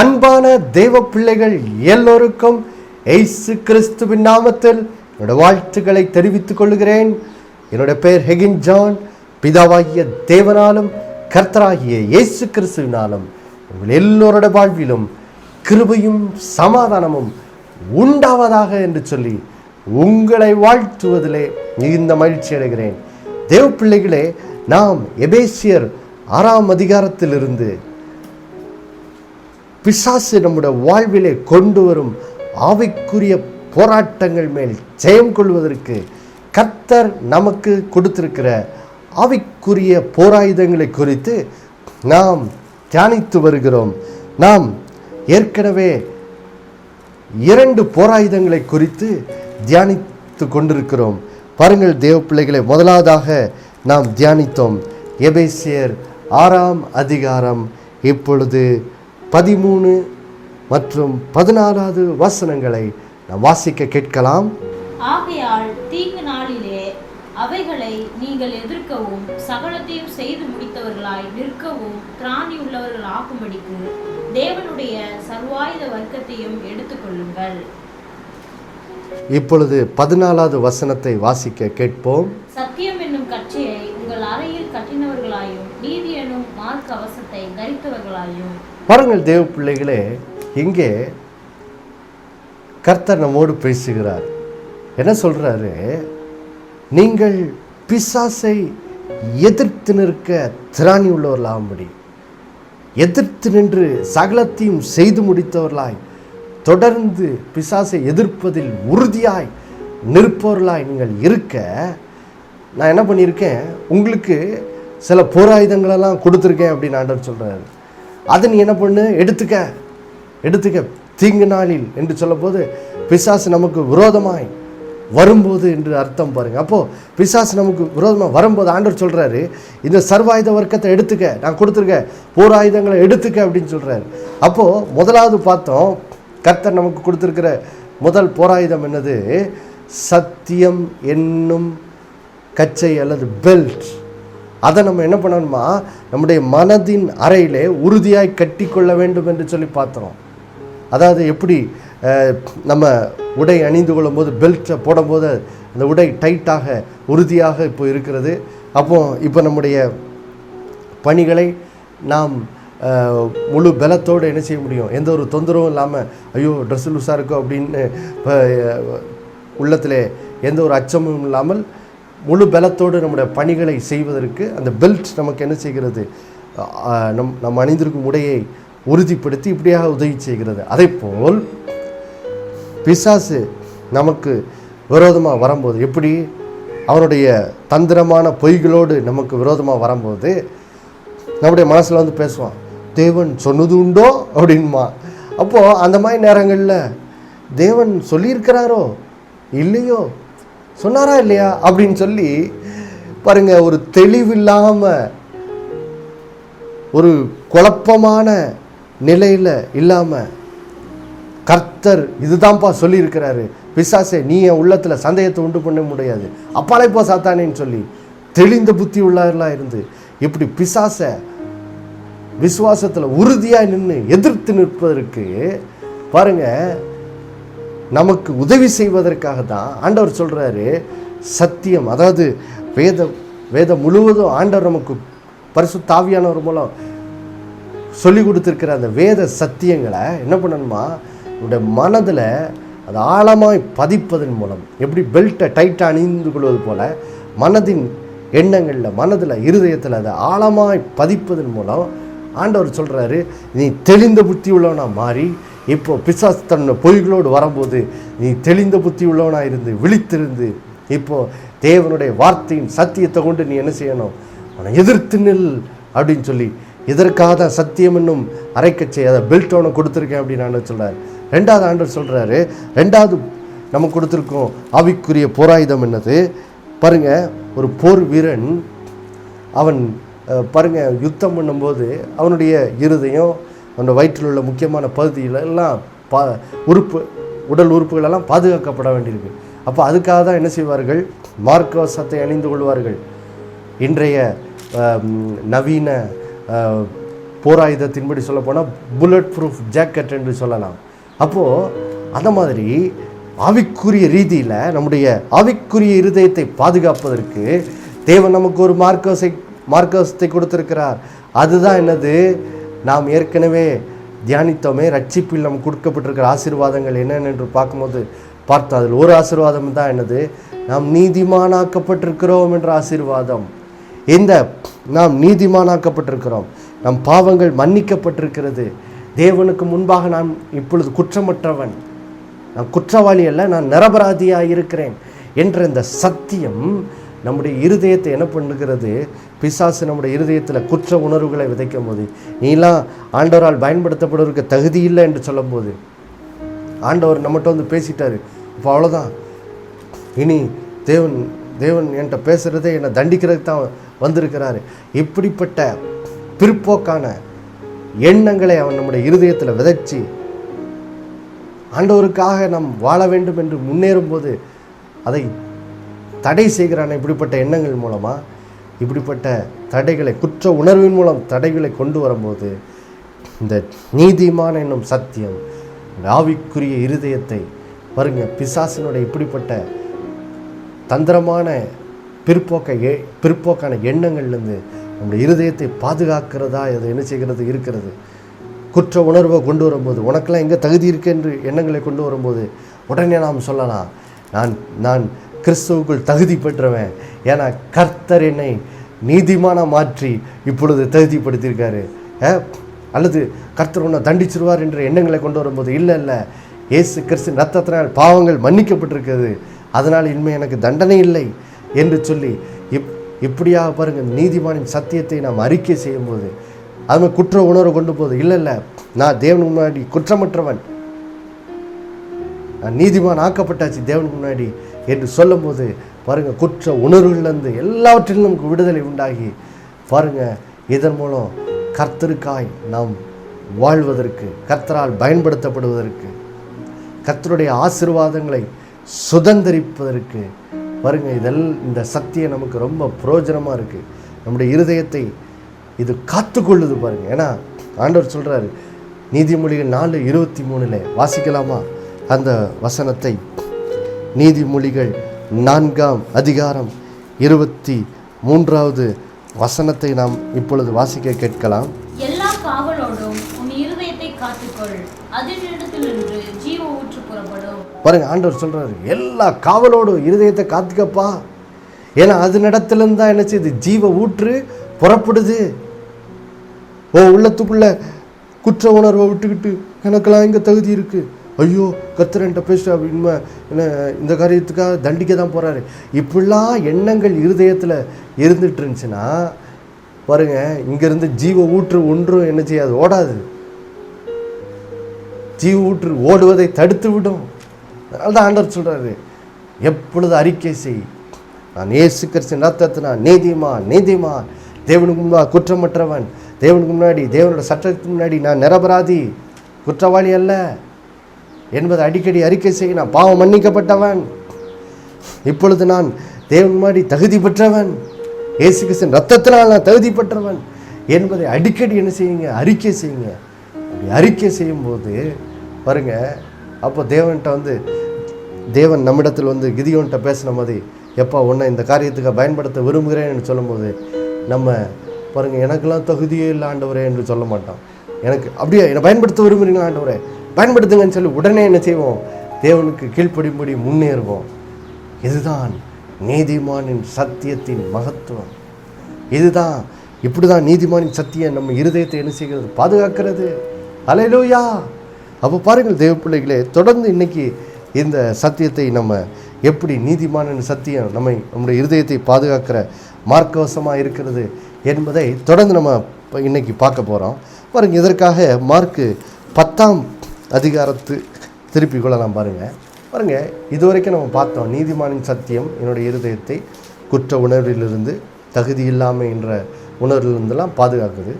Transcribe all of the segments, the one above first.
அன்பான தேவ பிள்ளைகள் எல்லோருக்கும் இயேசு கிறிஸ்துவின் நாமத்தில் என்னோட வாழ்த்துக்களை தெரிவித்துக் கொள்கிறேன். என்னோட பெயர் ஹெகின் ஜான். பிதாவாகிய தேவனாலும் கர்த்தராகிய இயேசு கிறிஸ்துவினாலும் உங்கள் எல்லோருடைய வாழ்விலும் கிருபையும் சமாதானமும் உண்டாவதாக என்று சொல்லி உங்களை வாழ்த்துவதிலே மிகுந்த மகிழ்ச்சி அடைகிறேன். தேவ பிள்ளைகளே, நாம் எபேசியர் 6ஆம் அதிகாரத்திலிருந்து பிசாசு நம்முடைய வாழ்விலே கொண்டு வரும் ஆவிக்குரிய போராட்டங்கள் மேல் ஜெயம் கொள்வதற்கு கர்த்தர் நமக்கு கொடுத்திருக்கிற ஆவிக்குரிய போராயுதங்களை குறித்து நாம் தியானித்து வருகிறோம். நாம் ஏற்கனவே 2 போராயுதங்களை குறித்து தியானித்து கொண்டிருக்கிறோம். பாருங்கள் தேவ பிள்ளைகளை, முதலாவதாக நாம் தியானித்தோம் எபேசியர் 6ஆம் அதிகாரம். இப்பொழுது 13 மற்றும் 14 வசனங்களை நாம் வாசிக்க கேட்கலாம். ஆகையால் தீங்கு நாளிலே அவைகளை நீங்கள் எதிர்க்கவும் சகலத்தையும் செய்து முடித்தவர்களாய் நிற்கவும் திராணி உள்ளவர்கள் ஆகும்படிக்கு தேவனுடைய சர்வாயுத வர்க்கத்தையும் எடுத்துக்கொள்ளுங்கள். இப்பொழுது 14வது வசனத்தை வாசிக்க கேட்போம். சத்தியம் என்னும் கட்சியை உங்கள் அறையில் கட்டினவர்களாயும் நீதி என்னும் மார்க்க கவசத்தை தரித்தவர்களாயும். பாருங்கள் தேவ பிள்ளைகளே, இங்கே கர்த்தர் நம்மோடு பேசுகிறார். என்ன சொல்றாரு? நீங்கள் பிசாசை எதிர்த்து நிற்க திராணி உள்ளவர்களாகும்படி, எதிர்த்து நின்று சகலத்தையும் செய்து முடித்தவர்களாய், தொடர்ந்து பிசாசை எதிர்ப்பதில் உறுதியாய் நிற்பவர்களாய் நீங்கள் இருக்க, நான் என்ன பண்ணியிருக்கேன், உங்களுக்கு சில போராயுதங்களெல்லாம் கொடுத்துருக்கேன் அப்படின்னு ஆண்டவர் சொல்கிறாரு. அதை நீ என்ன பண்ணு, எடுத்துக்க தீங்கு நாளில் என்று சொல்லும் போது பிசாசு நமக்கு விரோதமாய் வரும்போது என்று அர்த்தம் பாருங்க. அப்போது பிசாசு நமக்கு விரோதமாக வரும்போது ஆண்டவர் சொல்கிறாரு, இந்த சர்வாயுத வர்க்கத்தை எடுத்துக்க, நான் கொடுத்துருக்க போராயுதங்களை எடுத்துக்க அப்படின்னு சொல்கிறாரு. அப்போது முதலாவது பார்த்தோம், கர்த்தர் நமக்கு கொடுத்துருக்கிற முதல் போராயுதம் என்னது? சத்தியம் என்னும் கச்சை அல்லது பெல்ட். அதை நம்ம என்ன பண்ணணுமா, நம்முடைய மனதின் அறையிலே உறுதியாய் கட்டி கொள்ள வேண்டும் என்று சொல்லி பார்த்தோம். அதாவது எப்படி நம்ம உடை அணிந்து கொள்ளும் போது பெல்ட்டை போடும்போது அந்த உடை டைட்டாக உறுதியாக இப்போ இருக்கிறது. இப்போ நம்முடைய பணிகளை நாம் முழு பலத்தோடு என்ன செய்ய முடியும், எந்த ஒரு தொந்தரவும் இல்லாமல், ஐயோ ட்ரெஸ் லூஸாக இருக்கோ அப்படின்னு உள்ளத்தில் எந்த ஒரு அச்சமும் இல்லாமல் முழு பலத்தோடு நம்முடைய பணிகளை செய்வதற்கு அந்த பெல்ட் நமக்கு என்ன செய்கிறது, நம் அணிந்திருக்கும் உடையை உறுதிப்படுத்தி இப்படியாக உதவி செய்கிறது. அதே போல் பிசாசு நமக்கு விரோதமாக வரும்போது, எப்படி அவனுடைய தந்திரமான பொய்களோடு நமக்கு விரோதமாக வரும்போது நம்முடைய மனசில் வந்து பேசுவான், தேவன் சொன்னது உண்டோ அப்படின்மா. அப்போது அந்த மாதிரி நேரங்களில் தேவன் சொல்லியிருக்கிறாரோ இல்லையோ, சொன்னாரா இல்லையா அப்படின்னு சொல்லி பாருங்க, ஒரு தெளிவில்லாமல், ஒரு குழப்பமான நிலையில் இல்லாமல், கர்த்தர் இதுதான்ப்பா சொல்லியிருக்கிறாரு, பிசாசே நீ என் உள்ளத்தில் சந்தேகத்தை உண்டு பண்ண முடியாது, அப்பாலே போ சாத்தானேன்னு சொல்லி தெளிந்த புத்தி உள்ளவர்களாக இருந்து இப்படி பிசாசை விசுவாசத்தில் உறுதியாக நின்று எதிர்த்து நிற்பதற்கு பாருங்க, நமக்கு உதவி செய்வதற்காக தான் ஆண்டவர் சொல்கிறாரு சத்தியம். அதாவது வேதம் முழுவதும் ஆண்டவர் நமக்கு பரிசுத்த ஆவியானவர் மூலம் சொல்லி கொடுத்துருக்கிற அந்த வேத சத்தியங்களை என்ன பண்ணணுமா, நம்முடைய மனதில் அது ஆழமாய் பதிப்பதன் மூலம், எப்படி பெல்ட்டை டைட்டாக அணிந்து கொள்வது போல் மனதின் எண்ணங்களில், மனதில், இருதயத்தில் அதை ஆழமாய் பதிப்பதன் மூலம் ஆண்டவர் சொல்கிறாரு, நீ தெளிந்த புத்தி உள்ளவனாக மாறி, இப்போ பிசாசு தன்னுடைய பொய்களோடு வரும்போது நீ தெளிந்த புத்தி உள்ளவனாக இருந்து விழித்திருந்து, இப்போது தேவனுடைய வார்த்தையின் சத்தியத்தை கொண்டு நீ என்ன செய்யணும், அவனை எதிர்த்து நில் அப்படின்னு சொல்லி, இதற்காக சத்தியம் என்னும் அரைக்கச்சை அதை பெல்ட்டோனை கொடுத்துருக்கேன் அப்படின்னு ஆண்டவர் சொல்கிறார். ரெண்டாவது ஆண்டவர் சொல்கிறாரு, ரெண்டாவது நமக்கு கொடுத்துருக்கோம் ஆவிக்குரிய போராயுதம் என்னது பாருங்கள். ஒரு போர் வீரன் அவன் பாருங்கள் யுத்தம் பண்ணும்போது அவனுடைய இருதயம், அவனுடைய வயிற்றில் உள்ள முக்கியமான பகுதியில் எல்லாம் உடல் உறுப்புகளெல்லாம் பாதுகாக்கப்பட வேண்டியிருக்கு. அப்போ அதுக்காக தான் என்ன செய்வார்கள், மார்க்கவசத்தை அணிந்து கொள்வார்கள். இன்றைய நவீன போராயுதத்தின்படி சொல்ல போனால் புல்லட் ப்ரூஃப் ஜாக்கெட் என்று சொல்லலாம். அப்போது அந்த மாதிரி ஆவிக்குரிய ரீதியில் நம்முடைய ஆவிக்குரிய இருதயத்தை பாதுகாப்பதற்கு தேவன் நமக்கு ஒரு மார்க்கவசத்தை கொடுத்திருக்கிறார். அதுதான் என்னது? நாம் ஏற்கனவே தியானித்தோமே, ரட்சிப்பில் நமக்கு கொடுக்கப்பட்டிருக்கிற ஆசீர்வாதங்கள் என்னென்னு பார்த்தோம். அதில் ஒரு ஆசீர்வாதம் தான் என்னது? நாம் நீதிமானாக்கப்பட்டிருக்கிறோம் என்ற ஆசீர்வாதம். இந்த நாம் நீதிமானாக்கப்பட்டிருக்கிறோம், நம் பாவங்கள் மன்னிக்கப்பட்டிருக்கிறது, தேவனுக்கு முன்பாக நான் இப்பொழுது குற்றமற்றவன், நான் குற்றவாளி அல்ல, நான் நிரபராதியாக இருக்கிறேன் என்ற இந்த சத்தியம் நம்முடைய இருதயத்தை என்ன பண்ணுகிறது? பிசாசு நம்முடைய இருதயத்தில் குற்ற உணர்வுகளை விதைக்கும் போது, நீலாம் ஆண்டவரால் பயன்படுத்தப்படுவதற்கு தகுதி இல்லை என்று சொல்லும் போது, ஆண்டவர் நம்மகிட்ட வந்து பேசிட்டாரு, இப்போ அவ்வளோதான், இனி தேவன் என்கிட்ட பேசுகிறதே என்னை தண்டிக்கிறதுக்கு தான் வந்திருக்கிறாரு. இப்படிப்பட்ட பிற்போக்கான எண்ணங்களை அவன் நம்முடைய இருதயத்தில் விதைச்சி ஆண்டவருக்காக நாம் வாழ வேண்டும் என்று முன்னேறும் போது அதை தடை செய்கிறான். இப்படிப்பட்ட எண்ணங்கள் மூலமாக, இப்படிப்பட்ட தடைகளை, குற்ற உணர்வின் மூலம் தடைகளை கொண்டு வரும்போது இந்த நீதிமான என்னும் சத்தியம் ஆவிக்குரிய இருதயத்தை பாருங்க, பிசாசினுடைய இப்படிப்பட்ட தந்திரமான பிற்போக்கான எண்ணங்கள்லேருந்து நம்முடைய இருதயத்தை பாதுகாக்கிறதா அது என்ன செய்கிறது இருக்கிறது. குற்ற உணர்வை கொண்டு வரும்போது, உனக்கெல்லாம் எங்கே தகுதி இருக்கு என்று எண்ணங்களை கொண்டு வரும்போது உடனே நாம் சொல்லலாம், நான் கிறிஸ்துவுக்குள் தகுதி பெற்றவன், ஏன்னா கர்த்தர் என்னை நீதிமான மாற்றி இப்பொழுது தகுதிப்படுத்தியிருக்காரு. அல்லது கர்த்தர் உன்னை தண்டிச்சிருவார் என்ற எண்ணங்களை கொண்டு வரும்போது, இல்லை இயேசு கிறிஸ்து ரத்தத்தினால் பாவங்கள் மன்னிக்கப்பட்டிருக்கிறது, அதனால் இனிமேல் எனக்கு தண்டனை இல்லை என்று சொல்லி இப்படியாக பாருங்கள், நீதிமானின் சத்தியத்தை நாம் அறிக்கை செய்யும்போது அது குற்ற உணர்வு கொண்டு போகுது. இல்லை நான் தேவனுக்கு முன்னாடி குற்றமற்றவன், நான் நீதிமான் ஆக்கப்பட்டாச்சு தேவனுக்கு முன்னாடி என்று சொல்லும் போது பாருங்கள், குற்ற உணர்வுகளிலிருந்து எல்லாவற்றிலும் நமக்கு விடுதலை உண்டாகி பாருங்கள், இதன் மூலம் கர்த்தருக்காய் நாம் வாழ்வதற்கு, கர்த்தரால் பயன்படுத்தப்படுவதற்கு, கர்த்தருடைய ஆசீர்வாதங்களை சுதந்திரிப்பதற்கு பாருங்கள், இந்த சத்தியம் நமக்கு ரொம்ப பிரயோஜனமாக இருக்குது. நம்முடைய இருதயத்தை இது காத்துக்கொள்ளுது பாருங்கள். ஏன்னா ஆண்டவர் சொல்கிறாரு, நீதிமொழிகள் 4:23 வாசிக்கலாமா அந்த வசனத்தை? நீதிமொழிகள் 4:23 வசனத்தை நாம் இப்பொழுது வாசிக்க கேட்கலாம். எல்லா காவலோடும் உன் இருதயத்தை காத்துக்கொள், அதிலிருந்து ஜீவ ஊற்று புறப்படும். பாருங்க, ஆண்டவர் சொல்றாரு, எல்லா காவலோடும் இருதயத்தை காத்துக்கப்பா, ஏன்னா அது நடத்திலிருந்து தான் என்ன செய்யுது? ஜீவ ஊற்று புறப்படுது. உள்ளத்துக்குள்ள குற்ற உணர்வை விட்டுக்கிட்டு எனக்கெல்லாம் இங்கே தகுதி இருக்கு, ஐயோ கர்த்தர் என்கிட்ட பேசுகிறா, இனிமே என்ன இந்த காரியத்துக்காக தண்டிக்க தான் போகிறாரு, இப்படிலாம் எண்ணங்கள் இருதயத்தில் இருந்துட்டு இருந்துச்சுன்னா பாருங்க, இங்கேருந்து ஜீவ ஊற்று ஒன்றும் என்ன செய்யாது? ஓடாது. ஜீவ ஊற்று ஓடுவதை தடுத்து விடும். அதனால தான் ஆண்டவர் சொல்கிறாரு, எப்பொழுது அறிக்கை செய், நான் இயேசு கிறிஸ்துவின் ரத்தத்தினால் நீதிமான், தேவனுக்கு முன்னாடி குற்றமற்றவன், தேவனுக்கு முன்னாடி, தேவனோட சட்டத்துக்கு முன்னாடி நான் நிரபராதி, குற்றவாளி அல்ல என்பதை அடிக்கடி அறிக்கை செய்ய, நான் பாவம் மன்னிக்கப்பட்டவன், இப்பொழுது நான் தேவன் முன்னாடி தகுதி பெற்றவன், இயேசு கிறிஸ்துவின் ரத்தத்தினால் நான் தகுதி பெற்றவன் என்பதை அடிக்கடி என்ன செய்யுங்க? அறிக்கை செய்யுங்க. அப்படி அறிக்கை செய்யும்போது பாருங்க, அப்போ தேவன் நம்மிடத்தில் வந்து கிதியோன்கிட்ட பேசின மாதிரி, எப்போ உன்னை இந்த காரியத்துக்கு பயன்படுத்த விரும்புகிறேன்னு சொல்லும்போது நம்ம பாருங்கள், எனக்கெல்லாம் தகுதியே இல்லை ஆண்டவரே என்று சொல்ல மாட்டோம். எனக்கு அப்படியே என்னை பயன்படுத்த விரும்புகிறீங்களா ஆண்டவரே, பயன்படுத்துங்கன்னு சொல்லி உடனே என்ன செய்வோம்? தேவனுக்கு கீழ்ப்படிம்படி முன்னேறுவோம். இதுதான் நீதிமானின் சத்தியத்தின் மகத்துவம். இதுதான், இப்படி தான் நீதிமானின் சத்தியம் நம்ம இருதயத்தை என்ன செய்கிறது? பாதுகாக்கிறது. அல்லேலூயா. அப்போ பாருங்கள் தேவ பிள்ளைகளே, தொடர்ந்து இன்னைக்கு இந்த சத்தியத்தை நம்ம எப்படி நீதிமானின் சத்தியம் நம்முடைய இருதயத்தை பாதுகாக்கிற மார்க்கவசமாக இருக்கிறது என்பதை தொடர்ந்து நம்ம இன்னைக்கு பார்க்க போகிறோம். பாருங்கள், இதற்காக மார்க்கு 10ஆம் அதிகாரத்து திருப்பி கொள்ளலாம். பாருங்கள், இதுவரைக்கும் நம்ம பார்த்தோம், நீதிமானின் சத்தியம் என்னுடைய இருதயத்தை குற்ற உணர்விலிருந்து, தகுதி இல்லாமல் என்ற உணர்விலிருந்தெல்லாம் பாதுகாக்குது.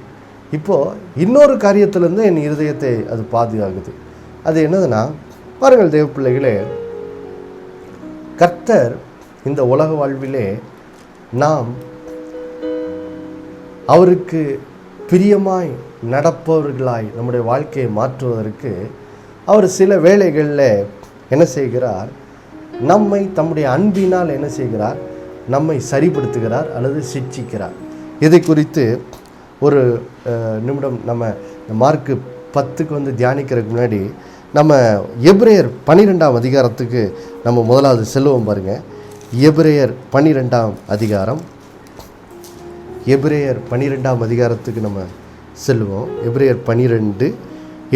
இப்போது இன்னொரு காரியத்திலேருந்து என் இருதயத்தை அது பாதுகாக்குது. அது என்னதுன்னா, பாருங்கள் தேவ பிள்ளைகளே, கர்த்தர் இந்த உலக வாழ்விலே நாம் அவருக்கு பிரியமாய் நடப்பவர்களாய் நம்முடைய வாழ்க்கையை மாற்றுவதற்கு அவர் சில வேளைகளில் என்ன செய்கிறார், நம்மை தம்முடைய அன்பினால் என்ன செய்கிறார், நம்மை சரிப்படுத்துகிறார் அல்லது சிட்சிக்கிறார். இதை குறித்து ஒரு நிமிடம் நம்ம மார்க்கு 10 தியானிக்கிறதுக்கு முன்னாடி நம்ம எபிரேயர் 12ஆம் அதிகாரத்துக்கு நம்ம முதலாவது செல்வோம் பாருங்கள். எபிரேயர் 12ஆம் அதிகாரம், எபிரேயர் 12ஆம் அதிகாரத்துக்கு நம்ம செல்வோம். எபிரேயர் 12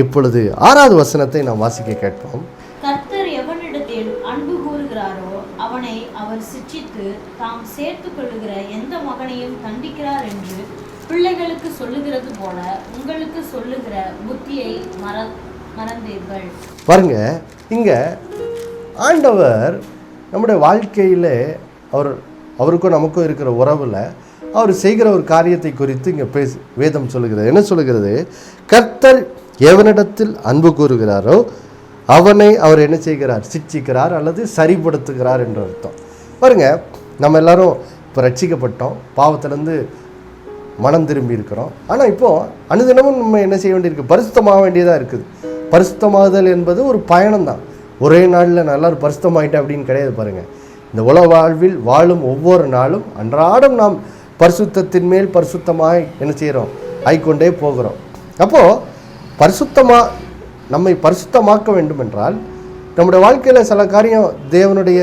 இப்பொழுது 6வது வசனத்தை நாம் வாசிக்க கேட்போம். கர்த்தர் எவனிடத்தில் அன்பு கூறுகிறாரோ அவனை அவர் சிட்சித்து தாம் சேர்த்து கொள்ளுகிற எந்த மகனையும் தண்டிக்கிறார் என்று பிள்ளைகளுக்கு சொல்லுகிறது போல உங்களுக்கு சொல்லுகிற புத்தியை மறந்தீர்கள். பாருங்க, இங்க ஆண்டவர் நம்முடைய வாழ்க்கையில் அவருக்கும் நமக்கும் இருக்கிற உறவில் அவர் செய்கிற ஒரு காரியத்தை குறித்து இங்கே வேதம் சொல்லுகிறது. என்ன சொல்லுகிறது? கர்த்தர் எவனிடத்தில் அன்பு கூறுகிறாரோ அவனை அவர் என்ன செய்கிறார், சிட்சிக்கிறார் அல்லது சரிப்படுத்துகிறார் என்ற அர்த்தம். பாருங்க, நம்ம எல்லாரும் இப்போ ரட்சிக்கப்பட்டோம், பாவத்திலேருந்து மனம் திரும்பி இருக்கிறோம். ஆனால் இப்போது அனுதினமும் நம்ம என்ன செய்ய வேண்டியிருக்கு, பரிசுத்தமாக வேண்டியதாக இருக்குது. பரிசுத்தமாகுதல் என்பது ஒரு பயணம் தான். ஒரே நாளில் நல்லா பரிசுத்தமாயிட்டேன் அப்படின்னு கிடையாது. பாருங்கள், இந்த உலக வாழ்வில் வாழும் ஒவ்வொரு நாளும் அன்றாடம் நாம் பரிசுத்தத்தின் மேல் பரிசுத்தமாய் என்ன செய்கிறோம், ஆய்கொண்டே போகிறோம். அப்போது நம்மை பரிசுத்தமாக்க வேண்டும் என்றால் நம்முடைய வாழ்க்கையில் சில காரியம் தேவனுடைய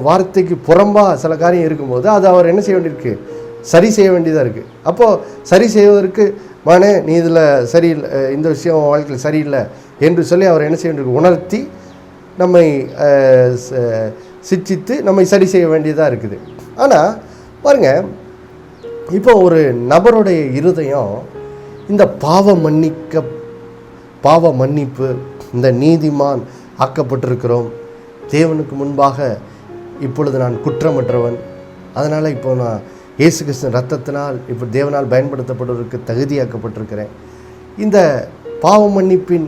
வார்த்தைக்கு புறம்பாக சில காரியம் இருக்கும்போது அது அவர் என்ன செய்ய வேண்டியிருக்கு, சரி செய்ய வேண்டியதாக இருக்குது. அப்போது சரி செய்வதற்கு மானே நீ இதில் சரியில்லை, இந்த விஷயம் வாழ்க்கையில் சரியில்லை என்று சொல்லி அவர் என்ன செய்ய வேண்டியிருக்கு, உணர்த்தி நம்மை சிட்சித்து நம்மை சரி செய்ய வேண்டியதாக இருக்குது. ஆனால் பாருங்கள், இப்போ ஒரு நபருடைய இருதயம் இந்த பாவ மன்னிப்பு, இந்த நீதிமான் ஆக்கப்பட்டிருக்கிறோம், தேவனுக்கு முன்பாக இப்பொழுது நான் குற்றமற்றவன், அதனால் இப்போ நான் இயேசு கிறிஸ்துவின் ரத்தத்தினால் இப்போ தேவனால் பயன்படுத்தப்படுவதற்கு தகுதியாக்கப்பட்டிருக்கிறேன். இந்த பாவ மன்னிப்பின்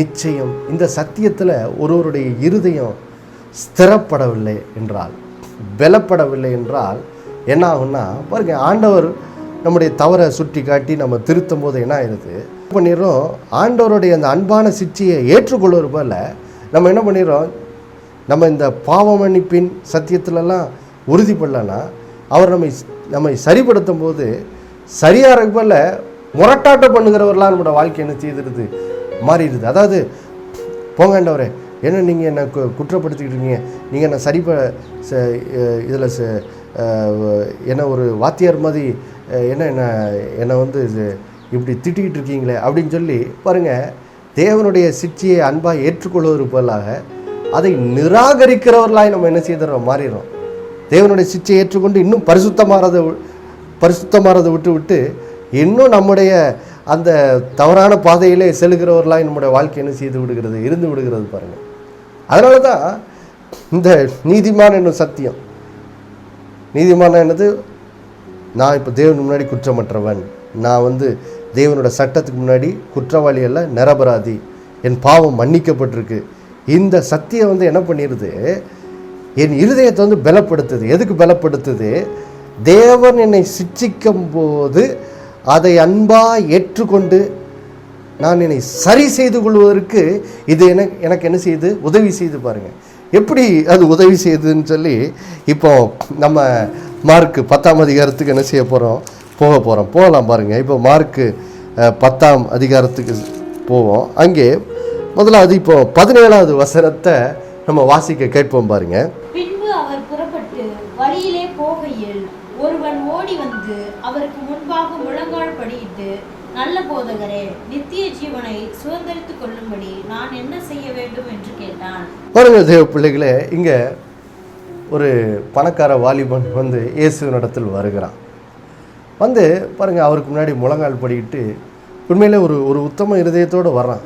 நிச்சயம், இந்த சத்தியத்தில் ஒருவருடைய இருதயம் ஸ்திரப்படவில்லை என்றால், பலப்படவில்லை என்றால் என்ன ஆகும்னா, பாருங்க, ஆண்டவர் நம்முடைய தவறை சுட்டி காட்டி நம்ம திருத்தும் போது என்ன ஆயிடுது பண்ணிடுறோம், ஆண்டவருடைய அந்த அன்பான சிட்சையை ஏற்றுக்கொள்வது போல நம்ம என்ன பண்ணிடுறோம், நம்ம இந்த பாவ மன்னிப்பின் சத்தியத்திலலாம் உறுதிப்படலைன்னா அவர் நம்மை சரிப்படுத்தும் போது சரியாக போல முரட்டாட்டம் பண்ணுகிறவர்களாக நம்மளோட வாழ்க்கை என்ன செய்திருது, மாறிடுது. அதாவது போங்கண்டவரே, என்ன நீங்கள் என்னை குற்றப்படுத்திக்கிட்டு இருக்கீங்க, நீங்கள் என்ன இதில் என்ன ஒரு வாத்தியார் மாதிரி என்னை இப்படி திட்டிக்கிட்டு இருக்கீங்களே அப்படின்னு சொல்லி பாருங்கள், தேவனுடைய சிட்சையை அன்பாக ஏற்றுக்கொள்வது போலாக அதை நிராகரிக்கிறவர்களாய் நம்ம என்ன செய்துறோம், மாறிடுறோம். தேவனுடைய சிட்சையை ஏற்றுக்கொண்டு இன்னும் பரிசுத்தமாறதை விட்டு இன்னும் நம்முடைய அந்த தவறான பாதையிலே செல்கிறவர்களாய் நம்முடைய வாழ்க்கை என்ன செய்து விடுகிறது, இருந்து விடுகிறது. பாருங்கள், அதனால தான் இந்த நீதிமான் என்னும் சத்தியம், நீதிமான என்னது, நான் இப்போ தேவனுக்கு முன்னாடி குற்றமற்றவன், நான் தேவனோட சட்டத்துக்கு முன்னாடி குற்றவாளி அல்ல, நிரபராதி, என் பாவம் மன்னிக்கப்பட்டிருக்கு. இந்த சத்தியம் என்ன பண்ணிடுது, என் இருதயத்தை பலப்படுத்துது. எதுக்கு பலப்படுத்துது? தேவன் என்னை சிட்சிக்கும் போது அதை அன்பாக ஏற்றுக்கொண்டு நான் என்னை சரி செய்து கொள்வதற்கு இது எனக்கு என்ன செய்யுது, உதவி செய்து. பாருங்கள் எப்படி அது உதவி செய்யுதுன்னு சொல்லி இப்போ நம்ம மார்க்கு 10ஆம் அதிகாரத்துக்கு என்ன செய்ய போகலாம் பாருங்கள். இப்போ மார்க்கு 10ஆம் அதிகாரத்துக்கு போவோம். அங்கே முதலாவது இப்போ 17வது வசனத்தை நம்ம வாசிக்க கேட்போம் பாருங்க. பின்பு அவர் புறப்பட்டு வழியிலே போகையில் ஒருவன் ஓடி வந்து அவருக்கு முன்பாக முழங்கால் படியிட்டு, நல்ல போதகரே, நித்திய ஜீவனை சுதந்திரித்துக் கொள்ளும்படி நான் என்ன செய்ய வேண்டும் என்று கேட்டான். பாருங்க தேவ பிள்ளைகளே, இங்கே ஒரு பணக்கார வாலிபன் இயேசுவினிடத்தில் வருகிறான். பாருங்கள், அவருக்கு முன்னாடி முழங்கால் படிக்கிட்டு உண்மையிலே ஒரு உத்தம இருதயத்தோடு வர்றான்.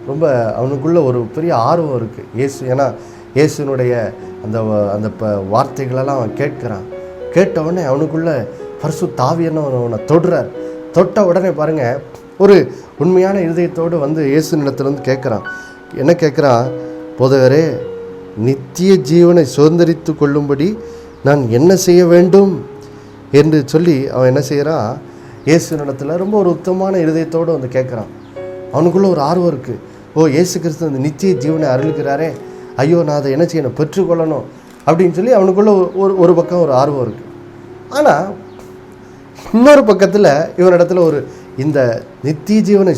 ரொம்ப அவனுக்குள்ள ஒரு பெரிய ஆர்வம் இருக்குது இயேசு. ஏன்னா இயேசுனுடைய அந்த வார்த்தைகளெல்லாம் அவன் கேட்குறான். கேட்ட உடனே அவனுக்குள்ள பரிசுத்த ஆவியான அவனை தொடுறார். தொட்ட உடனே பாருங்கள், ஒரு உண்மையான இருதயத்தோடு இயேசுனிடத்தில் கேட்குறான். என்ன கேட்குறான்? போதகரே, நித்திய ஜீவனை சுதந்திரித்து கொள்ளும்படி நான் என்ன செய்ய வேண்டும் என்று சொல்லி அவன் என்ன செய்கிறான், இயேசுனிடத்தில் ரொம்ப ஒரு உத்தமமான இருதயத்தோடு வந்து கேட்குறான். அவனுக்குள்ளே ஒரு ஆர்வம் இருக்குது. ஓ, இயேசு கிறிஸ்து அந்த நித்திய ஜீவனை அருளுகிறாரே, ஐயோ நான் அதை என்ன செய்யணும், பெற்றுக்கொள்ளணும் அப்படின்னு சொல்லி அவனுக்குள்ளே ஒரு பக்கம் ஒரு ஆர்வம் இருக்குது. ஆனால் இன்னொரு பக்கத்தில் இவனிடத்தில் ஒரு இந்த நித்திய ஜீவனை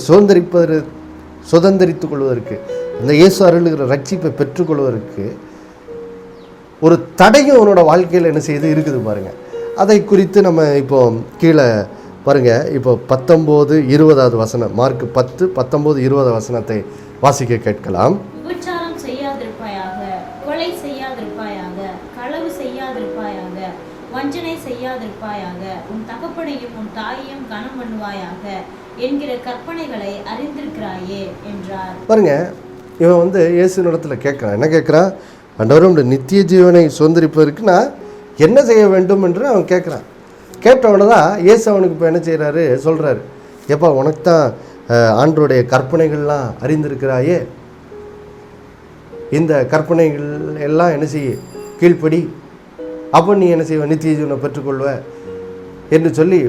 சுதந்திரித்து கொள்வதற்கு, இந்த இயேசு அருளுகிற ரட்சிப்பை பெற்றுக்கொள்வதற்கு ஒரு தடையும் அவனோட வாழ்க்கையில் என்ன செய்து இருக்குது பாருங்கள். அதை குறித்து நம்ம இப்போ கீழே பாருங்கள், இப்போ 19-20 வசனம், மார்க் 10-19-20 வசனத்தை வாசிக்க கேட்கலாம். விபச்சாரம் செய்யாதிருப்பாயாக, கொலை செய்யாதிருப்பாயாக, களவு செய்யாதிருப்பாயாக, வஞ்சனை செய்யாதிருப்பாயாக, உன் தகப்பனையும் உன் தாயையும் கனம் பண்ணுவாயாக என்கிற கற்பனைகளை அறிந்திருக்கிறாயே என்றார். பாருங்க, இவன் வந்து இயேசுனிடத்தில் கேட்குறான். என்ன கேட்குறான்? ஆண்டவரும் நித்திய ஜீவனை சுதந்திரிப்பதற்கு நான் என்ன செய்ய வேண்டும் என்று அவன் கேட்குறான். கேட்டவன தான் இயேசு அவனுக்கு இப்போ என்ன செய்கிறாரு, சொல்கிறாரு, எப்பா உனக்கு தான் ஆண்டவருடைய கற்பனைகள்லாம் அறிந்திருக்கிறாயே, இந்த கற்பனைகள் எல்லாம் என்ன செய்ய, கீழ்ப்படி, அப்போ நீ என்ன செய்வ, நித்திய ஜீவனை பெற்றுக்கொள்வ என்று சொல்லி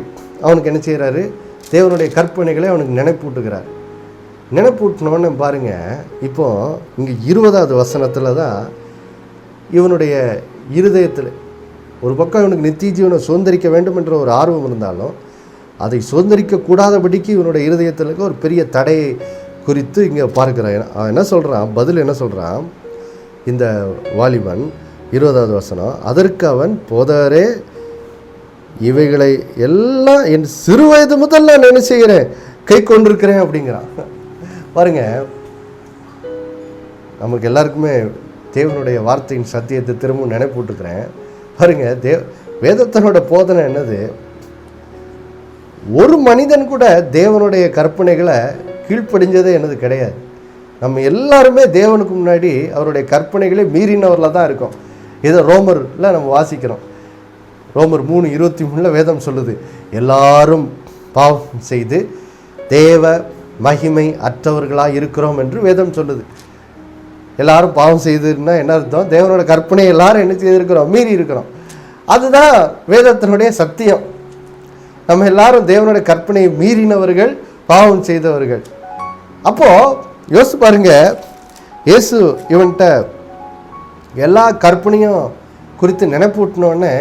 அவனுக்கு என்ன செய்கிறாரு, தேவனுடைய கற்பனைகளை அவனுக்கு நினைப்பூட்டுகிறார். நினைப்பூட்டினோன்னு பாருங்கள், இப்போது இங்கே 20வது வசனத்தில் தான் இவனுடைய இருதயத்தில் ஒரு பக்கம் இவனுக்கு நித்திய ஜீவனை சுதந்திரிக்க வேண்டும் என்ற ஒரு ஆர்வம் இருந்தாலும் அதை சுதந்திரிக்கக்கூடாதபடிக்கு இவனுடைய இருதயத்தில் ஒரு பெரிய தடையை குறித்து இங்கே பார்க்குறான். அவன் என்ன சொல்கிறான், பதில் என்ன சொல்கிறான் இந்த வாலிபன், 20வது வசனம், அதற்கு அவன், போதகரே, இவைகளை எல்லாம் என் சிறு வயது முதல் நான் என்ன செய்கிறேன், கை கொண்டிருக்கிறேன் அப்படிங்கிறான். பாருங்க, நமக்கு எல்லாருக்குமே தேவனுடைய வார்த்தையின் சத்தியத்தை திரும்பவும் நினைப்பூட்டுக்கிறேன். பாருங்க, வேதத்தினோட போதனை என்னது, ஒரு மனிதன் கூட தேவனுடைய கற்பனைகளை கீழ்ப்படிஞ்சதே என்னது கிடையாது. நம்ம எல்லாருமே தேவனுக்கு முன்னாடி அவருடைய கற்பனைகளை மீறினவரில் தான் இருக்கோம். இதை ரோமரில் நம்ம வாசிக்கிறோம். ரோமர் 3:23 வேதம் சொல்லுது, எல்லாரும் பாவம் செய்து தேவ மகிமை அற்றவர்களாக இருக்கிறோம் என்று வேதம் சொல்லுது. எல்லாரும் பாவம் செய்துன்னா என்ன அர்த்தம், தேவனோட கற்பனை எல்லாரும் என்ன செய்திருக்கிறோம், மீறி இருக்கிறோம். அதுதான் வேதத்தினுடைய சத்தியம். நம்ம எல்லாரும் தேவனுடைய கற்பனையை மீறினவர்கள், பாவம் செய்தவர்கள். அப்போது யோசிச்சு பாருங்க, இயேசு இவன்கிட்ட எல்லா கற்பனையும் குறித்து நினைப்பூட்டினோடனே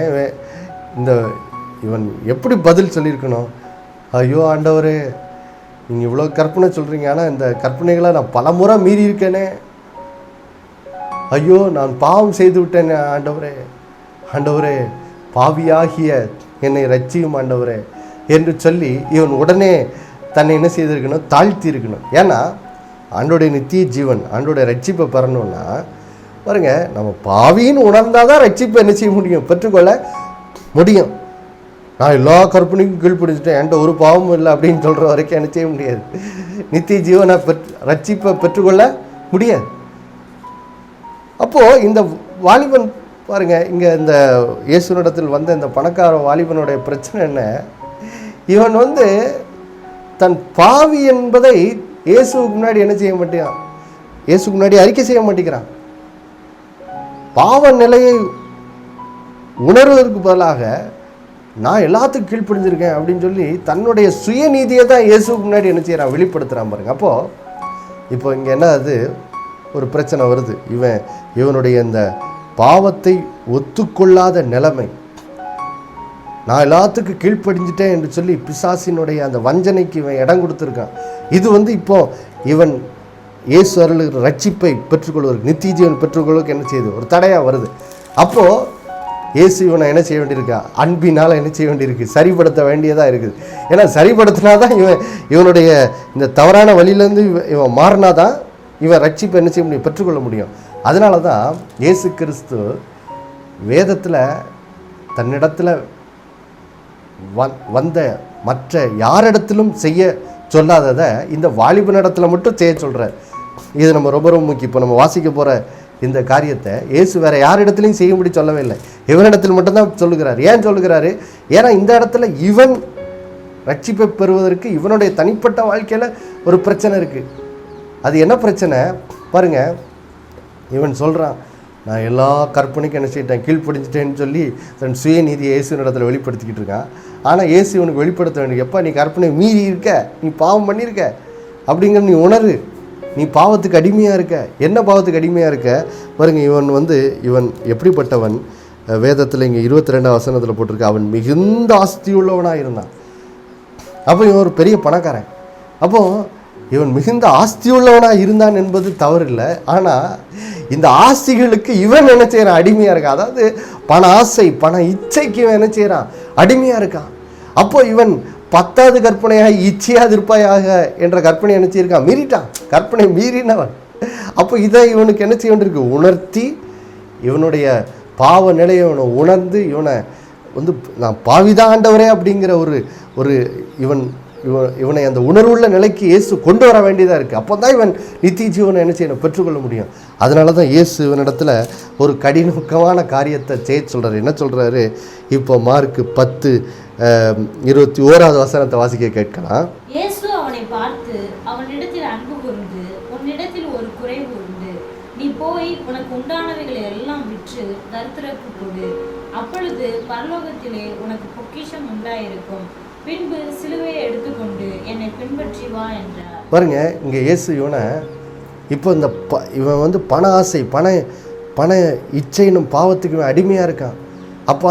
இவன் எப்படி பதில் சொல்லியிருக்கணும், ஐயோ ஆண்டவரே, நீங்கள் இவ்வளோ கற்பனை சொல்கிறீங்க, ஆனால் இந்த கற்பனைகளை நான் பல முறை மீறி இருக்கேனே, ஐயோ நான் பாவம் செய்து விட்டேனே ஆண்டவரே, ஆண்டவரே பாவியாகிய என்னை ரட்சியும் ஆண்டவரே என்று சொல்லி இவன் உடனே தன்னை என்ன செய்திருக்கணும், தாழ்த்தி இருக்கணும். ஏன்னா ஆண்டோடைய நித்திய ஜீவன், ஆண்டோடைய ரட்சிப்பை பெறணும்னா பாருங்க, நம்ம பாவின்னு உணர்ந்தால் தான் ரட்சிப்பை என்ன செய்ய முடியும், பெற்றுக்கொள்ள முடியும். நான் எல்லா கற்பனைக்கும் கீழ்ப்பிடிச்சிட்டேன், என்கிட்ட ஒரு பாவமும் இல்லை அப்படின்னு சொல்கிற வரைக்கும் என்ன செய்ய முடியாது, நித்திய ஜீவனை ரட்சிப்பை பெற்றுக்கொள்ள முடியாது. அப்போது இந்த வாலிபன் பாருங்கள், இங்கே இந்த இயேசுனிடத்தில் வந்த இந்த பணக்கார வாலிபனுடைய பிரச்சனை என்ன, இவன் வந்து தன் பாவி என்பதை இயேசுக்கு முன்னாடி என்ன செய்ய மாட்டேங்கிறான், இயேசுக்கு முன்னாடி அறிக்கை செய்ய மாட்டேங்கிறான். பாவ நிலையை உணர்வதற்கு பதிலாக நான் எல்லாத்துக்கும் கீழ்ப்படிஞ்சிருக்கேன் அப்படின்னு சொல்லி தன்னுடைய சுயநீதியை தான் இயேசுக்கு முன்னாடி என்ன செய்கிறான், வெளிப்படுத்துகிறான் பாருங்க. அப்போது இப்போ இங்கே என்ன, அது ஒரு பிரச்சனை வருது. இவனுடைய இந்த பாவத்தை ஒத்துக்கொள்ளாத நிலைமை, நான் எல்லாத்துக்கும் கீழ்ப்படிஞ்சிட்டேன் என்று சொல்லி பிசாசினுடைய அந்த வஞ்சனைக்கு இவன் இடம் கொடுத்துருக்கான். இது வந்து இப்போ இவன் இயேசு அருளுகிற ரட்சிப்பை பெற்றுக்கொள்வதற்கு, நித்திய ஜீவன் பெற்றுக்கொள்வதற்கு என்ன செய்யுது, ஒரு தடையாக வருது. அப்போது இயேசு இவனை என்ன செய்ய வேண்டியிருக்கா, அன்பினால் என்ன செய்ய வேண்டியிருக்கு, சரிப்படுத்த வேண்டியதாக இருக்குது. ஏன்னா சரிப்படுத்தினா தான் இவனுடைய இந்த தவறான வழியிலேருந்து இவன் மாறினா தான் இவன் ரட்சிப்பை என்ன செய்ய முடியும், பெற்றுக்கொள்ள முடியும். அதனால தான் இயேசு கிறிஸ்து வேதத்தில் தன்னிடத்தில் வந்த மற்ற யாரிடத்திலும் செய்ய சொல்லாததை இந்த வாலிபனிடத்தில் மட்டும் செய்ய சொல்கிறார். இது நம்ம ரொம்ப ரொம்ப முக்கியம். இப்போ நம்ம வாசிக்க போகிற இந்த காரியத்தை இயேசு வேறு யாரிடத்துலையும் செய்யும்படி சொல்லவே இல்லை, இவனிடத்தில் மட்டும்தான் சொல்லுகிறார். ஏன் சொல்லுகிறாரு, ஏன்னா இந்த இடத்துல இவன் ரட்சிப்பை பெறுவதற்கு இவனுடைய தனிப்பட்ட வாழ்க்கையில் ஒரு பிரச்சனை இருக்குது. அது என்ன பிரச்சனை பாருங்கள், இவன் சொல்கிறான், நான் எல்லா கற்பனைக்கும் என்ன செய்யிட்டேன், கீழ்ப்படிஞ்சிட்டேன்னு சொல்லி தன் சுயநீதியை இயேசுவின் இடத்துல வெளிப்படுத்திக்கிட்டு இருக்கான். ஆனால் இயேசு இவனுக்கு வெளிப்படுத்த வேண்டிய, எப்போ நீ கற்பனை மீறி இருக்க, நீ பாவம் பண்ணியிருக்க அப்படிங்கிற நீ உணரு, நீ பாவத்துக்கு அடிமையாக இருக்க. என்ன பாவத்துக்கு அடிமையாக இருக்க பாருங்க. இவன் எப்படிப்பட்டவன், வேதத்தில் இங்கே 22ஆம் வசனத்தில் போட்டிருக்க, அவன் மிகுந்த ஆஸ்தி உள்ளவனாக இருந்தான். அப்போ இவன் ஒரு பெரிய பணக்காரன். அப்போது இவன் மிகுந்த ஆஸ்தி உள்ளவனாக இருந்தான் என்பது தவறு இல்லை. ஆனால் இந்த ஆஸ்திகளுக்கு இவன் என்ன செய்கிறான், அடிமையாக இருக்கான். அதாவது பண ஆசை, பண இச்சைக்கு இவன் என்ன செய்கிறான், அடிமையாக இருக்கான். அப்போ இவன் 10வது கற்பனையாக இச்சையாது இருப்பாயாக என்ற கற்பனை என்ன செய்யிருக்கான், மீறிட்டான், கற்பனை மீறினவன். அப்போ இதை இவனுக்கு என்ன செய்ய வேண்டியிருக்கு, உணர்த்தி இவனுடைய பாவ நிலையை இவனை உணர்ந்து இவனை நான் பாவிதான் ஆண்டவரே அப்படிங்கிற ஒரு இவனை அந்த உணர்வுள்ள நிலைக்கு இயேசு கொண்டு வர வேண்டியதாக இருக்குது. அப்போ தான் இவன் நித்திய ஜீவனை என்ன செய்யணும், பெற்றுக்கொள்ள முடியும். அதனால தான் இயேசு இவனிடத்தில் ஒரு கடினமான காரியத்தை செய்ய சொல்கிறார். என்ன சொல்கிறாரு, இப்போ மார்க்கு 10:21 வசனத்தை வாசிக்க கேட்கலாம். இயேசு அவனை பார்த்து அவனிடத்தில் அன்பு கூர்ந்து, உன்னிடத்தில் ஒரு குறைவு உண்டு, நீ போய் உனக்கு உண்டானவைகளை எல்லாம் விற்று தரித்திரருக்கு கொடு, அப்பொழுது பரலோகத்திலே உனக்கு பொக்கிஷம் உண்டாயிருக்கும், பின்பு சிலுவையை எடுத்துக்கொண்டு என்னை பின்பற்றி வா என்றார். பாருங்க, இங்கே இயேசு இவனை இப்போ இவன் பண ஆசை, பண இச்சைனும் பாவத்துக்கு இவன் அடிமையாக இருக்கான். அப்போ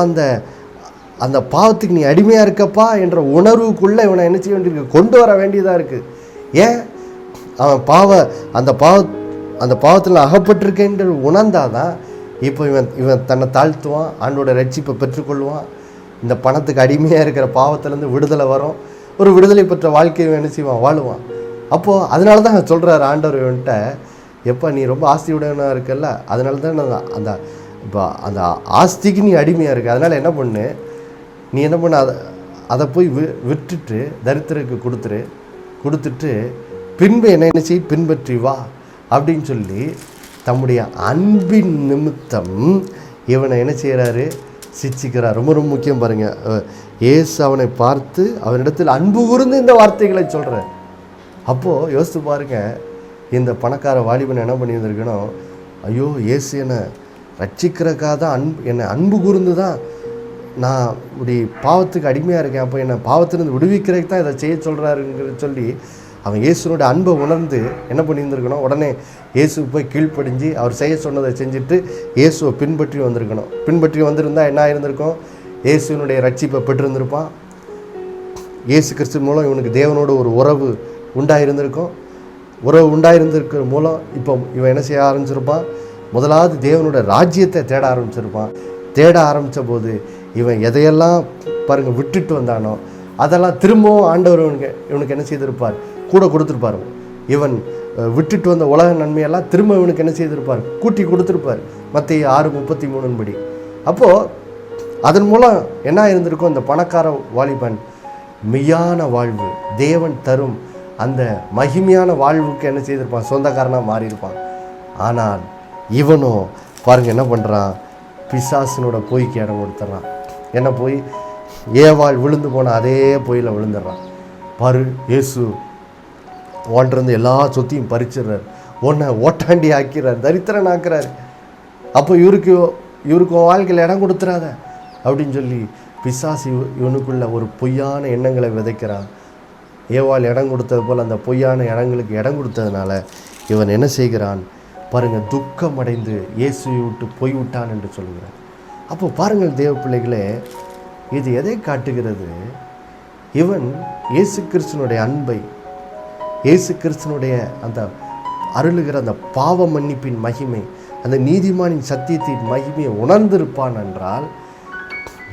அந்த பாவத்துக்கு நீ அடிமையாக இருக்கப்பா என்ற உணர்வுக்குள்ளே இவனை என்ன செய்ய வேண்டியிருக்கு, கொண்டு வர வேண்டியதாக இருக்குது. ஏன், அவன் அந்த பாவத்தில் அகப்பட்டிருக்கேன்ற உணர்ந்தாதான் இப்போ இவன் தன்னை தாழ்த்துவான், ஆண்டோட ரட்சிப்பை பெற்றுக்கொள்வான். இந்த பணத்துக்கு அடிமையாக இருக்கிற பாவத்திலேருந்து விடுதலை வரும், ஒரு விடுதலை பெற்ற வாழ்க்கையை என்ன செய்வான், வாழுவான். அப்போது அதனால தான் சொல்கிறார் ஆண்டவர் இவன்கிட்ட, எப்போ நீ ரொம்ப ஆஸ்தியுடனாக இருக்கல்ல, அதனால தான் இப்போ அந்த ஆஸ்திக்கு நீ அடிமையாக இருக்க. அதனால் என்ன பண்ணு, நீ என்ன பண்ண, அதை போய் விட்டுட்டு தரித்திரருக்கு கொடுத்துட்டு பின்பு என்ன செய், பின்பற்றி வா அப்படின்னு சொல்லி தம்முடைய அன்பின் நிமித்தம் இவனை என்ன செய்கிறாரு, சிச்சிக்கிறார். ரொம்ப ரொம்ப முக்கியம் பாருங்கள். இயேசு அவனை பார்த்து அவனிடத்தில் அன்பு கூர்ந்து இந்த வார்த்தைகளை சொல்கிறார். அப்போது யோசித்து பாருங்கள், இந்த பணக்கார வாலிபன் என்ன பண்ணியிருந்திருக்கணும், ஐயோ இயேசு என்னை ரட்சிக்கிறக்காக தான் என்னை அன்பு கூர்ந்து தான் நான் இப்படி பாவத்துக்கு அடிமையாக இருக்கேன், அப்போ என்னை பாவத்திலிருந்து விடுவிக்கிறதுக்கு தான் இதை செய்ய சொல்கிறாருங்கிற சொல்லி அவன் இயேசுனுடைய அன்பை உணர்ந்து என்ன பண்ணியிருந்திருக்கணும், உடனே இயேசுக்கு போய் கீழ்ப்படிஞ்சு அவர் செய்ய சொன்னதை செஞ்சுட்டு இயேசுவை பின்பற்றி வந்திருந்தால் என்ன ஆயிருந்திருக்கும், இயேசுனுடைய ரட்சிப்பை பெற்றிருந்திருப்பான். இயேசு கிறிஸ்து மூலம் இவனுக்கு தேவனோட ஒரு உறவு உண்டாயிருந்திருக்கிற மூலம் இப்போ இவன் என்ன செய்ய ஆரம்பிச்சிருப்பான், முதலாவது தேவனோட ராஜ்யத்தை தேட ஆரம்பித்த போது இவன் எதையெல்லாம் பாருங்கள் விட்டுட்டு வந்தானோ அதெல்லாம் திரும்பவும் ஆண்டவர் இவனுக்கு என்ன செய்திருப்பார், கூட கொடுத்துருப்பார். இவன் விட்டுட்டு வந்த உலக நன்மையெல்லாம் திரும்ப இவனுக்கு என்ன செய்திருப்பார், கூட்டி கொடுத்துருப்பார். மத்தேயு 6:33 படி. அப்போது அதன் மூலம் என்ன இருந்திருக்கும், அந்த பணக்கார வாலிபன் மெய்யான வாழ்வு, தேவன் தரும் அந்த மகிமையான வாழ்வுக்கு என்ன செய்திருப்பான், சொந்தக்காரனாக மாறியிருப்பான். ஆனால் இவனும் பாருங்கள் என்ன பண்ணுறான், பிசாசினோட பொய்க்கு இடம் கொடுத்துட்றான். என்ன போய், ஏவாள் விழுந்து போன அதே பொய்யில் விழுந்துடுறான். பாரு, இயேசு ஓன்றிருந்து எல்லா சொத்தையும் பறிச்சிடுறார், ஒன்றை ஓட்டாண்டி ஆக்கிறார், தரித்திரன் ஆக்குறார். அப்போ இவருக்கு வாழ்க்கையில் இடம் கொடுத்துறாத அப்படின்னு சொல்லி பிசாசு இவனுக்குள்ள ஒரு பொய்யான எண்ணங்களை விதைக்கிறான். ஏவாள் இடம் கொடுத்தது போல் அந்த பொய்யான இடங்களுக்கு இடம் கொடுத்ததுனால இவன் என்ன செய்கிறான் பாருங்கள், துக்கமடைந்து இயேசுவை விட்டு போய்விட்டான் என்று சொல்கிறார். அப்போ பாருங்கள் தேவ பிள்ளைகளே, இது எதை காட்டுகிறது, இவன் இயேசு கிறிஸ்துனுடைய அன்பை, இயேசு கிறிஸ்துனுடைய அந்த அருளுகிற அந்த பாவ மன்னிப்பின் மகிமை, அந்த நீதிமானின் சத்தியத்தின் மகிமையை உணர்ந்திருப்பான் என்றால்,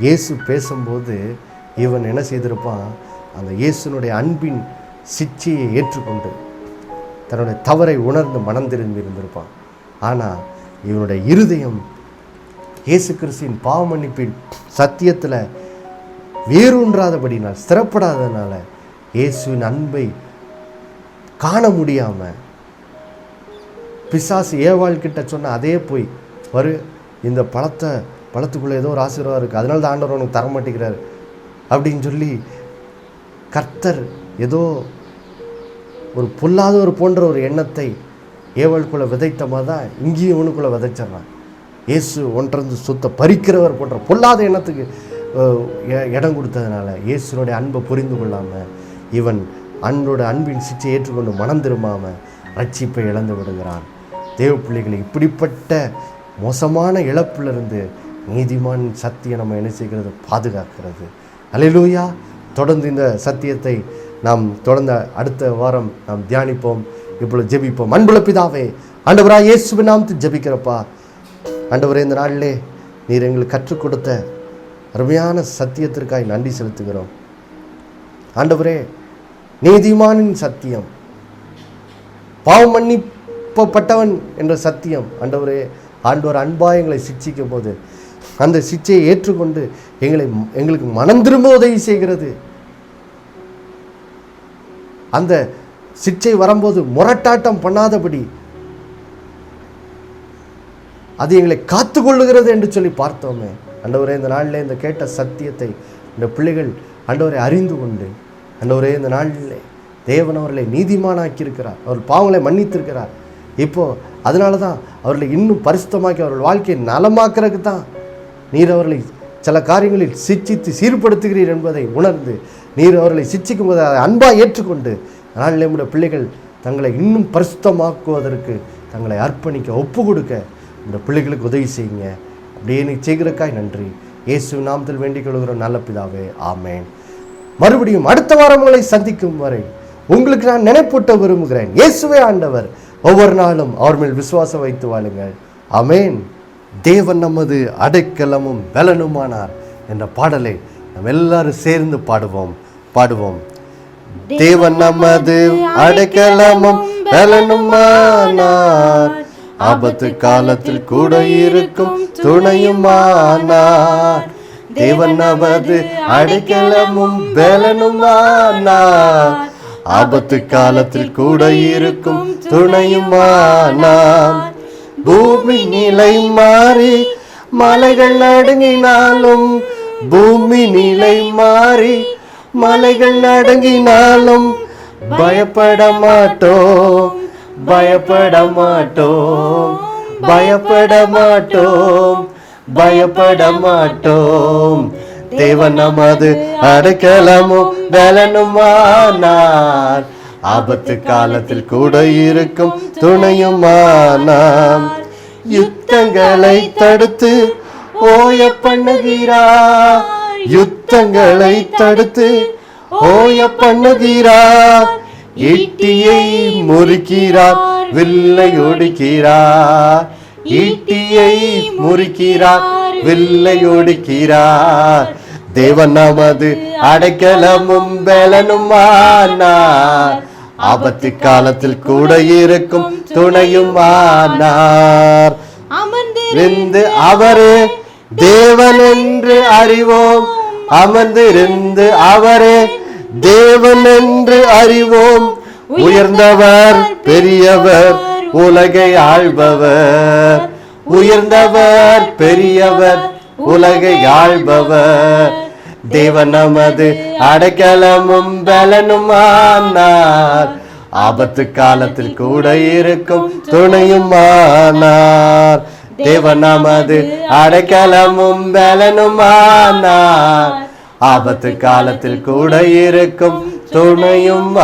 இயேசு பேசும்போது இவன் என்ன செய்திருப்பான், அந்த இயேசுனுடைய அன்பின் சிச்சையை ஏற்றுக்கொண்டு தன்னுடைய தவறை உணர்ந்து மனம் திரும்பி இருந்திருப்பான். ஆனால் இவனுடைய இருதயம் இயேசு கிறிஸ்துவின் பாவ மன்னிப்பின் சத்தியத்தில் வேரூன்றாதபடினால், ஸ்திரப்படாததுனால இயேசுவின் அன்பை காண முடியாமல் பிசாசு ஏவாள் கிட்ட சொன்ன அதே போய் இந்த பழத்துக்குள்ளே ஏதோ ஒரு ஆசீர்வாதம் இருக்குது, அதனால தான் ஆண்டவர் உனக்கு தர மாட்டேங்கிறார் அப்படின்னு சொல்லி கர்த்தர் ஏதோ ஒரு பொல்லாதவர் போன்ற ஒரு எண்ணத்தை ஏவாளுக்குள்ளே விதைத்த மாதிரி தான் இங்கேயும் இவனுக்குள்ளே விதைச்சிட்றான். இயேசு ஒன்றிருந்து சுத்த பறிக்கிறவர் போன்ற பொல்லாத எண்ணத்துக்கு இடம் கொடுத்ததுனால இயேசுனுடைய அன்பை புரிந்து கொள்ளாமல் இவன் அன்பின் சிச்சை ஏற்றுக்கொண்டு மனம் திரும்பாமல் ரட்சிப்பை இழந்து விடுகிறான். தேவ பிள்ளைகளை இப்படிப்பட்ட மோசமான இழப்பிலிருந்து நீதிமான் சத்தியம் நம்ம என்ன செய்கிறது? பாதுகாக்கிறது. அல்லேலூயா. தொடர்ந்து இந்த சத்தியத்தை நாம் தொடர்ந்த அடுத்த வாரம் நாம் தியானிப்போம். இப்பொழுது ஜெபிப்போம். அன்புள்ள பிதாவே, ஆண்டவராக இயேசுவின் நாமத்தில் ஜெபிக்கிறப்பா. ஆண்டவரே, இந்த நாளிலே நீர் எங்களுக்கு கற்றுக் கொடுத்த அருமையான சத்தியத்திற்காய் நன்றி செலுத்துகிறோம். ஆண்டவரே, நீதிமானின் சத்தியம், பாவம் மன்னிப்பப்பட்டவன் என்ற சத்தியம், ஆண்டவரே, ஆண்டவர் அன்பாய் எங்களை சிட்சிக்கும் போது அந்த சிட்சையை ஏற்றுக்கொண்டு எங்களுக்கு மனம் திரும்ப உதவி செய்கிறது. அந்த சிட்சை வரும்போது முரட்டாட்டம் பண்ணாதபடி அது எங்களை காத்து கொள்ளுகிறது என்று சொல்லி பார்த்தோமே. ஆண்டவரே, இந்த நாளில் இந்த கேட்ட சத்தியத்தை இந்த பிள்ளைகள் ஆண்டவரை அறிந்து கொண்டு, ஆண்டவரே, இந்த நாளில் தேவன் அவர்களை நீதிமானாக்கியிருக்கிறார், அவர் பாவங்களை மன்னித்திருக்கிறார். இப்போது அதனால தான் அவர்களை இன்னும் பரிசுத்தமாக்கி அவர்கள் வாழ்க்கையை நலமாக்குறதுக்கு தான் நீர் அவர்களை சில காரியங்களில் சிட்சித்து சீர்படுத்துகிறீர் என்பதை உணர்ந்து நீர் அவர்களை சிட்சிக்கும் போது அதை அன்பாக ஏற்றுக்கொண்டு அதனால் நம்முடைய பிள்ளைகள் தங்களை இன்னும் பரிசுத்தமாக்குவதற்கு தங்களை அர்ப்பணிக்க ஒப்பு கொடுக்க இந்த பிள்ளைகளுக்கு உதவி செய்யுங்க. அப்படியே நீ செய்கிறக்காய் நன்றி. இயேசு நாமத்தில் வேண்டிக் கொள்கிறோம் நல்ல பிதாவே, ஆமேன். மறுபடியும் அடுத்த வாரம் உங்களை சந்திக்கும் வரை உங்களுக்கு நான் நினைப்பூட்ட விரும்புகிறேன். இயேசுவே ஆண்டவர். ஒவ்வொரு நாளும் அவர் மேல் விசுவாசம் வைத்து வாழுங்கள். ஆமேன். தேவன் நமது அடைக்கலமும் பலனுமானார் என்ற பாடலை நாம் எல்லாரும் சேர்ந்து பாடுவோம். தேவன் நமது அடைக்கலமும் பலனுமானார், ஆபத்து காலத்தில் கூட இருக்கும் துணையுமானார். தேவன் நமது அடைக்கலமும் பலனுமானார், ஆபத்து காலத்தில் கூட இருக்கும் துணையுமானார். பூமி நிலை மாறி மலைகள் நடுங்கினாலும், பூமி நிலை மாறி மலைகள் நடுங்கினாலும் பயப்பட மாட்டோம், பயப்பட மாட்டோம், பயப்பட மாட்டோம், பயப்பட மாட்டோம். தேவன் நமது அடைக்கலமும் பலனுமானார், ஆபத்து காலத்தில் கூட இருக்கும் துணையுமானார். யுத்தங்களை தடுத்து ஓய பண்ணுகிறார், யுத்தங்களை தடுத்து ஓய பண்ணுகிறார். ஈட்டியை முறிக்கிறார், வில்லை ஒடிக்கிறார். ஈட்டியை முறிக்கிறார், வில்லை ஒடிக்கிறார். தேவன் நமது அடைக்கலமும் பலனுமானார், ஆபத்து காலத்தில் கூட இருக்கும் துணையுமானார். அமர்ந்திருந்து அவரே தேவன் என்று அறிவோம், அமர்ந்திருந்து அவரே தேவன் என்று அறிவோம். உயர்ந்தவர் பெரியவர் உலகை ஆள்பவர், உயர்ந்தவர் பெரியவர் உலகை ஆள்பவர். தேவன் நமது அடைக்கலமும் பலனுமானார், ஆபத்து காலத்தில் கூட இருக்கும் துணையுமானார். தேவன் நமது அடைக்கலமும் பலனுமானார், ஆபத்து காலத்தில் கூட இருக்கும் துணையுமானார்.